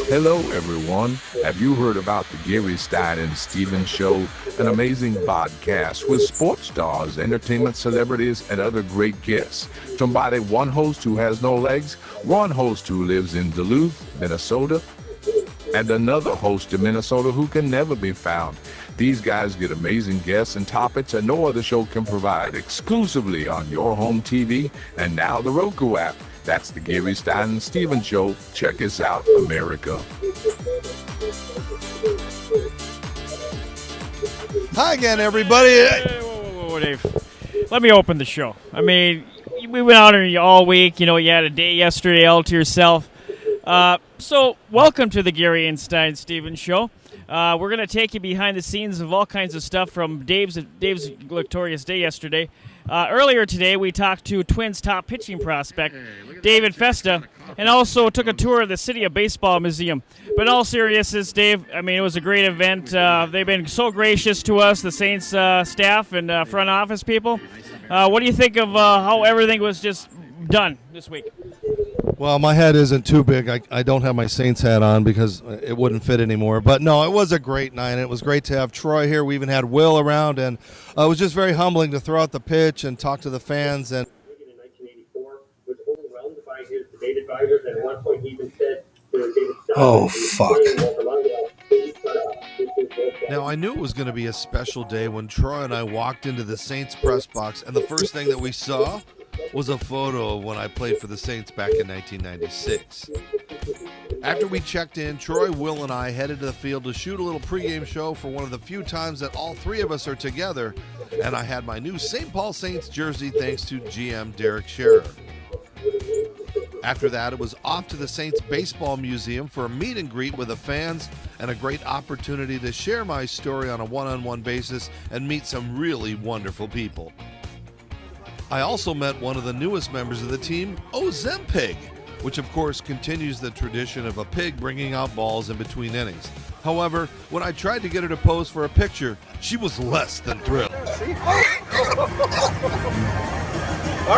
Hello, everyone. Have you heard about the Geary, Stein and Stevens Show? An amazing podcast with sports stars, entertainment celebrities, and other great guests. Somebody, one host who has no legs, one host who lives in Duluth, Minnesota, and another host in Minnesota who can never be found. These guys get amazing guests and topics that no other show can provide, exclusively on your home TV and now the Roku app. That's the Geary, Stein and Stevens Show. Check us out, America. Hi again, everybody. Hey, whoa, Dave. Let me open the show. I mean, we went out here all week. You know, you had a day yesterday all to yourself. So welcome to the Geary and Stein Stevens Show. We're going to take you behind the scenes of all kinds of stuff from Dave's glorious day yesterday. Earlier today, we talked to Twins' top pitching prospect, David Festa, and also took a tour of the City of Baseball Museum. But in all seriousness, Dave, I mean, it was a great event. They've been so gracious to us, the Saints staff and front office people. What do you think of how everything was just done this week? Well, my head isn't too big. I don't have my Saints hat on because it wouldn't fit anymore. But no, it was a great night. And it was great to have Troy here. We even had Will around, and it was just very humbling to throw out the pitch and talk to the fans. And in 1984 was overwhelmed by his debate advisors, and at one point he even said to David Festa, Now, I knew it was going to be a special day when Troy and I walked into the Saints press box, and the first thing that we saw was a photo of when I played for the Saints back in 1996. After we checked in, Troy, Will, and I headed to the field to shoot a little pregame show for one of the few times that all three of us are together, and I had my new St. Paul Saints jersey thanks to GM Derek Scherer. After that, it was off to the Saints Baseball Museum for a meet and greet with the fans and a great opportunity to share my story on a one-on-one basis and meet some really wonderful people. I also met one of the newest members of the team, OzemPIG, which of course continues the tradition of a pig bringing out balls in between innings. However, when I tried to get her to pose for a picture, she was less than thrilled. All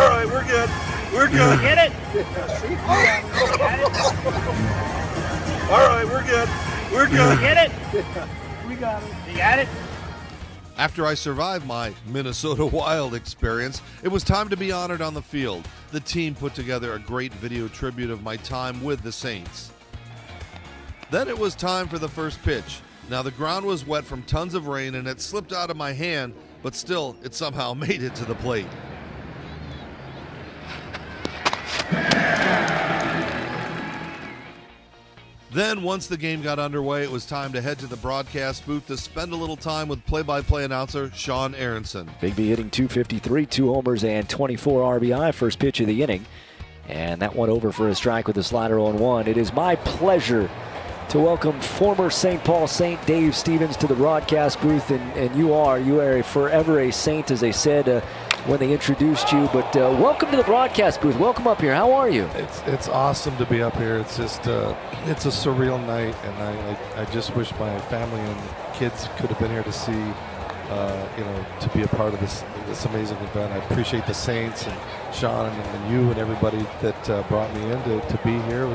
right, we're good. We're good. Get it? All right, we're good. We're good. Get it? We got it. You got it? After I survived my Minnesota Wild experience, it was time to be honored on the field. The team put together a great video tribute of my time with the Saints. Then it was time for the first pitch. Now the ground was wet from tons of rain and it slipped out of my hand, but still it somehow made it to the plate. Then, once the game got underway, it was time to head to the broadcast booth to spend a little time with play-by-play announcer Sean Aronson. Bigby hitting .253, 2 homers and 24 RBI, first pitch of the inning. And that one over for a strike with the slider on one. It is my pleasure to welcome former St. Paul Saint Dave Stevens to the broadcast booth. And you are forever a Saint, as they said when they introduced you. But welcome to the broadcast booth. Welcome up here. How are you? It's awesome to be up here. It's just it's a surreal night, and I just wish my family and kids could have been here to see, to be a part of this amazing event. I appreciate the Saints and Sean and you and everybody that brought me in to be here. It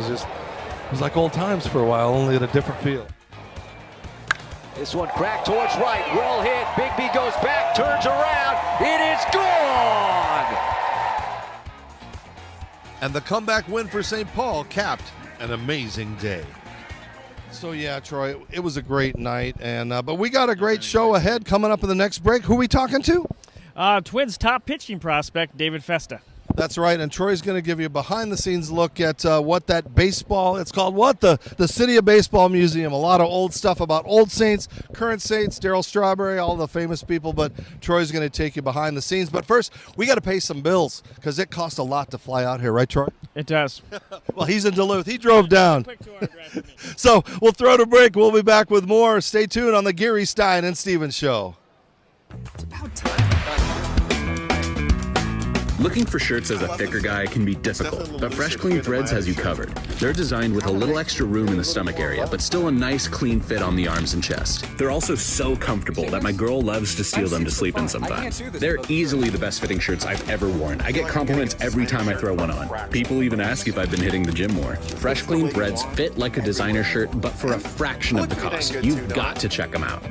was like old times for a while, only at a different field. This one cracked towards right, well hit. Bigby goes back, turns around. It is gone! And the comeback win for St. Paul capped an amazing day. So yeah, Troy, it was a great night, and but we got a great show ahead coming up in the next break. Who are we talking to? Twins' top pitching prospect, David Festa. That's right, and Troy's going to give you a behind-the-scenes look at what that baseball, it's called what? The City of Baseball Museum. A lot of old stuff about old Saints, current Saints, Darryl Strawberry, all the famous people, but Troy's going to take you behind the scenes. But first, we got to pay some bills because it costs a lot to fly out here, right, Troy? It does. Well, he's in Duluth. He drove down. Quick 200 grand for me. So we'll throw to break. We'll be back with more. Stay tuned on the Geary, Stein and Stevens Show. It's about time. Looking for shirts as a thicker guy can be difficult, but Fresh Clean Threads has you covered. They're designed with a little extra room in the stomach area, but still a nice clean fit on the arms and chest. They're also so comfortable that my girl loves to steal them to sleep in sometimes. They're easily the best fitting shirts I've ever worn. I get compliments every time I throw one on. People even ask if I've been hitting the gym more. Fresh Clean Threads fit like a designer shirt, but for a fraction of the cost. You've got to check them out.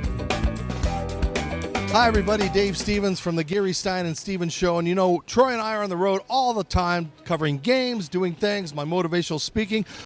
Hi, everybody. Dave Stevens from the Geary, Stein and Stevens Show. And you know, Troy and I are on the road all the time covering games, doing things, my motivational speaking.